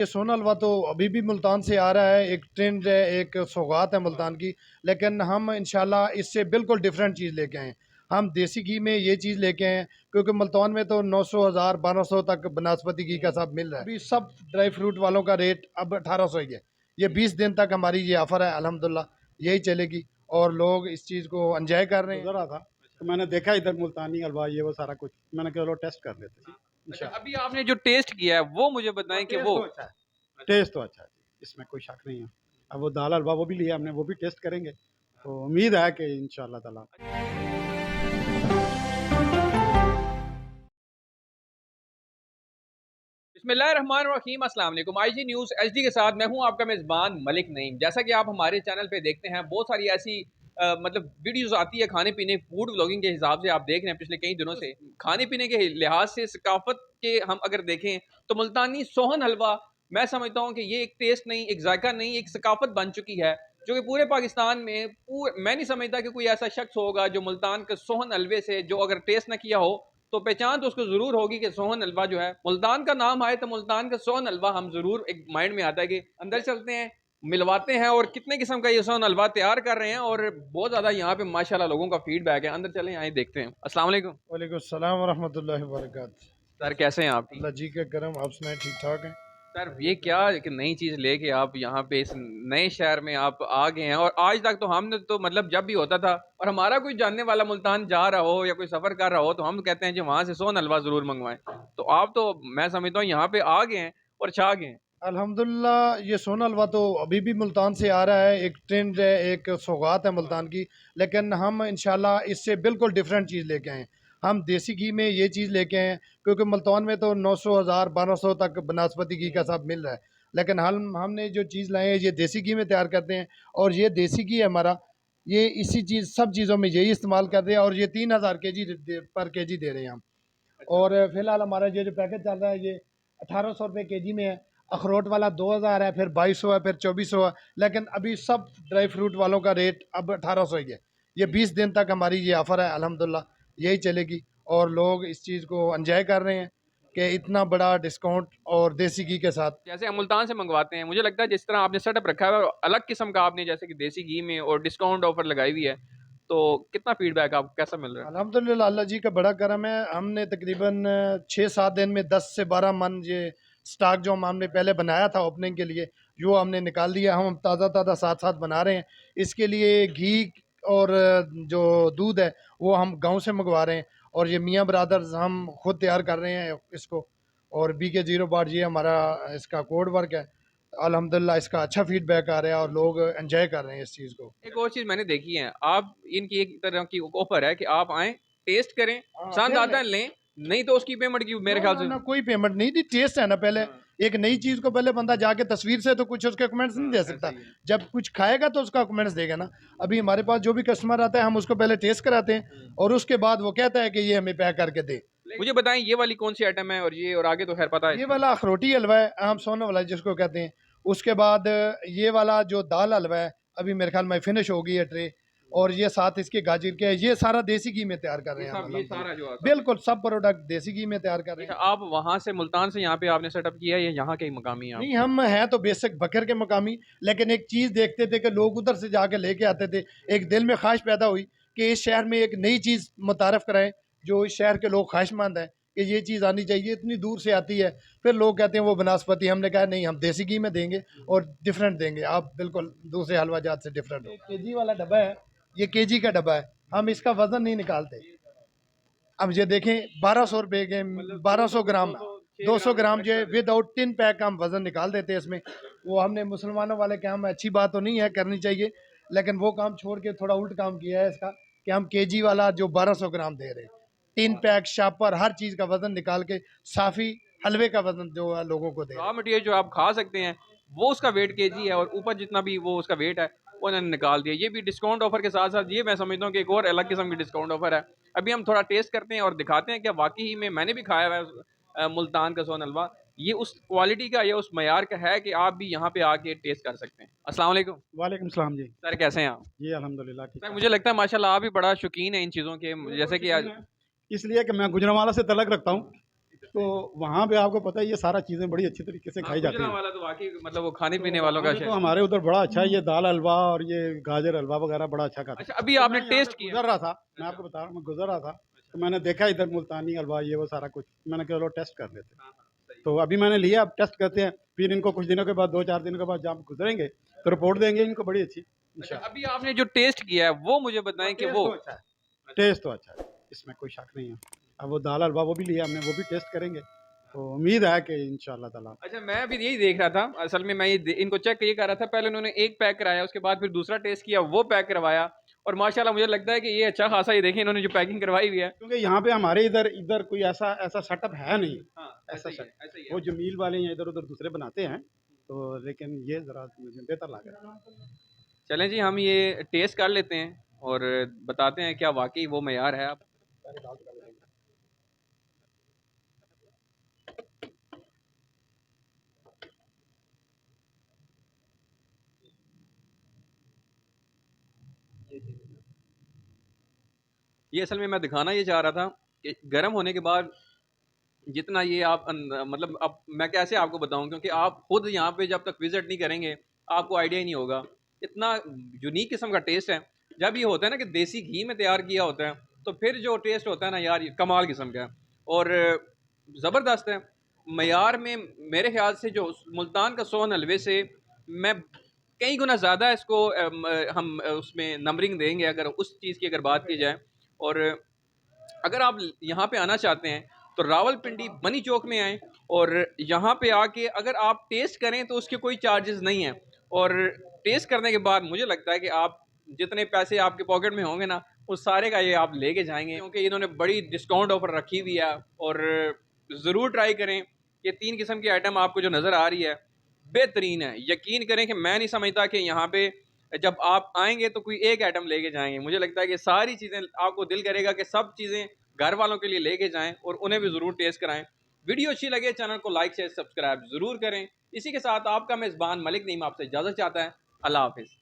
ये सोना हलवा तो अभी भी मुल्तान से आ रहा है, एक ट्रेंड है, एक सौगात है मुल्तान की। लेकिन हम इंशाल्लाह इससे बिल्कुल डिफरेंट चीज़ लेके आए हैं। हम देसी घी में ये चीज़ लेके आए हैं, क्योंकि मुल्तान में तो 900 हज़ार 1200 तक बनास्पति घी का सब मिल रहा है। अभी सब ड्राई फ्रूट वालों का रेट अब 1800 ही है। ये 20 दिन तक हमारी ये ऑफ़र है, अल्हम्दुलिल्लाह यही चलेगी और लोग इस चीज़ को एंजॉय कर रहे हैं। गुजर रहा था तो मैंने देखा इधर मुल्तानी हलवा ये वो सारा कुछ, मैंने कहा चलो टेस्ट कर लेते हैं। अच्छा, इंशाल्लाह अभी आपने जो टेस्ट किया है वो मुझे बताएं कि वो अच्छा है, टेस्ट तो अच्छा है जी, इसमें कोई शक नहीं है। अब वो दाल हलवा वो भी लिया हमने, वो भी टेस्ट करेंगे, तो उम्मीद है कि इंशाल्लाह ताला। बिस्मिल्लाहिर्रहमानिर्रहीम, अस्सलाम वालेकुम। आईजी न्यूज़ एचडी के साथ मैं हूं आपका मेज़बान मलिक नईम। जैसा कि आप हमारे चैनल पे देखते हैं, बहुत सारी ऐसी मतलब वीडियोस आती है खाने पीने फूड व्लॉगिंग के हिसाब से। आप देख रहे हैं पिछले कई दिनों से खाने पीने के लिहाज से सकाफत के हम अगर देखें तो मुल्तानी सोहन हलवा, मैं समझता हूँ कि ये एक टेस्ट नहीं, एक जायका नहीं, एक सकाफत बन चुकी है जो कि पूरे पाकिस्तान में मैं नहीं समझता कि कोई ऐसा शख्स होगा जो मुल्तान के सोहन हलवे से जो अगर टेस्ट ना किया हो तो पहचान तो उसको ज़रूर होगी कि सोहन हलवा जो है, मुल्तान का नाम आए तो मुल्तान का सोहन हलवा हम ज़रूर एक माइंड में आता है कि अंदर चलते हैं, मिलवाते हैं और कितने किस्म का ये सोहन हलवा तैयार कर रहे हैं और बहुत ज़्यादा यहाँ पे माशाल्लाह लोगों का फीडबैक है। अंदर चलें, आए देखते हैं। अस्सलाम वालेकुम वालेकुम सलाम वरहमतुल्लाहि वबरकातुहू। सर, कैसे हैं आप? ठीक अल्लाह जी का करम, आप सुनाए ठीक ठाक हैं? सर, ये क्या एक नई चीज़ लेके आप यहाँ पे इस नए शहर में आप आ गए हैं और आज तक तो हमने तो मतलब जब भी होता था और हमारा कोई जानने वाला मुल्तान जा रहा हो या कोई सफ़र कर रहा हो तो हम कहते हैं कि वहाँ से सोन हलवा ज़रूर मंगवाएं। तो आप तो मैं समझता हूँ यहाँ पे आ गए हैं और छा गए हैं। अल्हम्दुलिल्लाह ये सोना हलवा तो अभी भी मुल्तान से आ रहा है, एक ट्रेंड है, एक सौगात है मुल्तान की। लेकिन हम इंशाल्लाह इससे बिल्कुल डिफरेंट चीज़ लेके आए हैं। हम देसी घी में ये चीज़ लेके आए हैं, क्योंकि मुल्तान में तो 900 हज़ार 1200 तक बनास्पति घी का सब मिल रहा है। लेकिन हमने जो चीज़ लाए हैं ये देसी घी में तैयार करते हैं, और ये देसी घी हमारा ये इसी चीज़ सब चीज़ों में यही इस्तेमाल कर रहे हैं, और ये 3000 के जी पर के जी दे रहे हैं हम। और फिलहाल हमारा ये जो पैकेज चल रहा है ये 1800 रुपये के जी में है। अखरोट वाला 2000 है, फिर 2200 है, फिर 2400 है। लेकिन अभी सब ड्राई फ्रूट वालों का रेट अब 1800 ही है। ये 20 दिन तक हमारी ये ऑफ़र है, अल्हम्दुलिल्लाह यही चलेगी और लोग इस चीज़ को एंजॉय कर रहे हैं कि इतना बड़ा डिस्काउंट और देसी घी के साथ। जैसे हम मुल्तान से मंगवाते हैं, मुझे लगता है जिस तरह आपने सेटअप रखा है और अलग किस्म का आपने जैसे कि देसी घी में और डिस्काउंट ऑफर लगाई हुई है, तो कितना फीडबैक आपको कैसा मिल रहा है? अल्हम्दुलिल्लाह अल्लाह जी का बड़ा करम है। हमने तकरीबन 6-7 दिन में 10 से 12 मन ये स्टॉक जो हमने पहले बनाया था ओपनिंग के लिए, जो हमने निकाल दिया। हम ताज़ा ताज़ा साथ साथ बना रहे हैं। इसके लिए घी और जो दूध है वो हम गांव से मंगवा रहे हैं, और ये मियाँ ब्रादर्स हम खुद तैयार कर रहे हैं इसको। और BK0 बाट ये हमारा इसका कोड वर्क है। अल्हम्दुलिल्लाह इसका अच्छा फीडबैक आ रहा है और लोग एंजॉय कर रहे हैं इस चीज़ को। एक और चीज़ मैंने देखी है, आप इनकी एक तरह की ऑफर है कि आप आएँ, टेस्ट करें, हाँ, पसंद फिर आता है लें, नहीं तो उसकी पेमेंट की मेरे नो ख्याल नो से। नो, कोई पेमेंट नहीं थी। टेस्ट है ना पहले। हाँ, एक नई चीज को पहले बंदा जाके तस्वीर से तो कुछ उसके कमेंट्स नहीं दे सकता। सही है। जब कुछ खाएगा तो उसका कमेंट्स देगा ना। अभी हमारे पास जो भी कस्टमर आता है हम उसको पहले टेस्ट कराते हैं, और उसके बाद वो कहता है कि ये हमें पैक करके दे। मुझे बताएं ये वाली कौन सी आइटम है और ये और आगे तो खैर पता है ये इसका। वाला अखरोटी हलवा है, आम सोना वाला जिसको कहते हैं। उसके बाद ये वाला जो दाल हलवा है, अभी मेरे ख्याल में फिनिश हो गई है ट्रे। और ये साथ इसके गाजर के, ये सारा देसी घी में तैयार कर रहे हैं हम ये सारा जो अल्हम्दुलिल्लाह। आता है। बिल्कुल सब प्रोडक्ट देसी घी में तैयार कर रहे अच्छा, हैं। आप वहाँ से मुल्तान से यहाँ पे आपने सेटअप किया है या यहाँ के ही मकामी हैं आप? नहीं, हम हैं तो बेशक बकर के मकामी, लेकिन एक चीज़ देखते थे कि लोग उधर से जाके लेके आते थे। एक दिल में ख्वाहिश पैदा हुई कि इस शहर में एक नई चीज़ मुतारफ़ कराएं, जो इस शहर के लोग ख्वाहिशमंद हैं कि ये चीज़ आनी चाहिए। इतनी दूर से आती है, फिर लोग कहते हैं वो बनास्पति। हमने कहा नहीं, हम देसी घी में देंगे और डिफरेंट देंगे। आप बिल्कुल दूसरे हलवा जात से डिफरेंट हो। केजी वाला डब्बा है, ये केजी का डब्बा है। हम इसका वज़न नहीं निकालते। अब ये देखें 1200 रुपये के, 1200 ग्राम, 200 ग्राम जो विदाउट टिन पैक हम वज़न निकाल देते हैं इसमें। वो हमने मुसलमानों वाले काम, अच्छी बात तो नहीं है, करनी चाहिए, लेकिन वो काम छोड़ के थोड़ा उल्ट काम किया है इसका, कि हम केजी वाला जो 1200 ग्राम दे रहे हैं, टिन पैक शापर हर चीज़ का वज़न निकाल के साफ़ी हलवे का वज़न जो है लोगों को दे रहे रॉ हैं। मटेरियल जो आप खा सकते हैं वो उसका वेट केजी है और ऊपर जितना भी वो उसका वेट है वो उन्होंने निकाल दिया। ये भी डिस्काउंट ऑफर के साथ साथ ये मैं समझता हूँ कि एक और अलग किस्म की डिस्काउंट ऑफर है। अभी हम थोड़ा टेस्ट करते हैं और दिखाते हैं कि वाकई ही में मैंने भी खाया हुआ है मुल्तान का सोन हलवा, ये उस क्वालिटी का या उस मयार का है कि आप भी यहाँ पे आके टेस्ट कर सकते हैं। अस्सलाम वालेकुम वालेकुम सलाम जी। सर, कैसे हैं आप? जी अल्हम्दुलिल्लाह ठीक सर, ठाक। मुझे लगता है माशाल्लाह आप भी बड़ा शौकीन है इन चीज़ों के, बिल्कुल जैसे कि शौकीन आज। है, इसलिए कि मैं गुजरांवाला से तलक रखता हूँ, तो वहाँ पे आपको पता है ये सारा चीज़ें बड़ी अच्छी तरीके से खाई जाती हैं। वाला तो वाकई मतलब वो खाने पीने वालों का वहाँ पे तो शहर। हमारे उधर बड़ा अच्छा है, ये दाल हलवा और ये गाजर हलवा वगैरह बड़ा अच्छा खाते अच्छा हैं। अभी तो आपने मैं यहाँ टेस्ट से किया? गुजर रहा था, मैं आपको बता रहा हूँ, मैं गुजर रहा था, तो मैंने देखा इधर मुल्तानी हलवा ये वो सारा कुछ, मैंने कहा चलो टेस्ट कर लेते हैं। हाँ, हाँ, सही। तो अभी मैंने लिया, अब टेस्ट करते हैं, फिर इनको कुछ दिनों के बाद 2-4 दिनों के बाद जब गुजरेंगे तो रिपोर्ट देंगे इनको बड़ी अच्छी अच्छा इंशाल्लाह। अभी आपने जो टेस्ट किया है वो मुझे बताएं कि टेस्ट वो तो अच्छा है, टेस्ट तो अच्छा है, इसमें कोई शक नहीं है। अब वो दाल हलवा वो भी लिया हमने, वो भी टेस्ट करेंगे, तो उम्मीद है कि इंशाल्लाह ताला। अच्छा मैं भी यही देख रहा था असल में मैं इनको चेक ये कर रहा था पहले उन्होंने एक पैक कराया उसके बाद फिर दूसरा टेस्ट किया वो पैक करवाया और माशाल्लाह मुझे लगता है कि ये अच्छा खासा ही देखें इन्होंने जो पैकिंग करवाई हुई है। क्योंकि यहाँ पे हमारे इधर इधर कोई ऐसा ऐसा सेटअप है नहीं, हाँ ऐसा ऐसा ही है सेट ऐसा ही वो है। जो मील वाले हैं इधर उधर दूसरे बनाते हैं, तो लेकिन ये ज़रा मुझे बेहतर लगा। चलें जी हम ये टेस्ट कर लेते हैं और बताते हैं क्या वाकई वो मयार है। आप ये असल में मैं दिखाना ये चाह रहा था कि गर्म होने के बाद जितना ये आप मतलब अब मैं कैसे आपको बताऊं क्योंकि आप खुद यहाँ पे जब तक विजिट नहीं करेंगे आपको आइडिया ही नहीं होगा। इतना यूनिक किस्म का टेस्ट है। जब ये होता है ना कि देसी घी में तैयार किया होता है तो फिर जो टेस्ट होता है ना यार ये कमाल किस्म का है और ज़बरदस्त है। मयार में मेरे ख्याल से जो मुल्तान का सोहन हलवे से मैं कई गुना ज़्यादा इसको हम उसमें नंबरिंग देंगे अगर उस चीज़ की अगर बात की जाए। और अगर आप यहाँ पे आना चाहते हैं तो रावलपिंडी बनी चौक में आएँ और यहाँ पे आके अगर आप टेस्ट करें तो उसके कोई चार्जेस नहीं हैं और टेस्ट करने के बाद मुझे लगता है कि आप जितने पैसे आपके पॉकेट में होंगे ना उस सारे का ये आप लेके जाएंगे क्योंकि इन्होंने बड़ी डिस्काउंट ऑफर रखी हुई है। और ज़रूर ट्राई करें। ये 3 किस्म की आइटम आपको जो नज़र आ रही है बेहतरीन है। यकीन करें कि मैं नहीं समझता कि यहाँ पे जब आप आएंगे तो कोई एक आइटम लेके जाएंगे। मुझे लगता है कि सारी चीज़ें आपको दिल करेगा कि सब चीज़ें घर वालों के लिए लेके जाएं और उन्हें भी ज़रूर टेस्ट कराएं। वीडियो अच्छी लगे चैनल को लाइक शेयर सब्सक्राइब ज़रूर करें। इसी के साथ आपका मेज़बान मलिक नईम आपसे इजाज़त चाहता है। अल्लाह हाफिज़।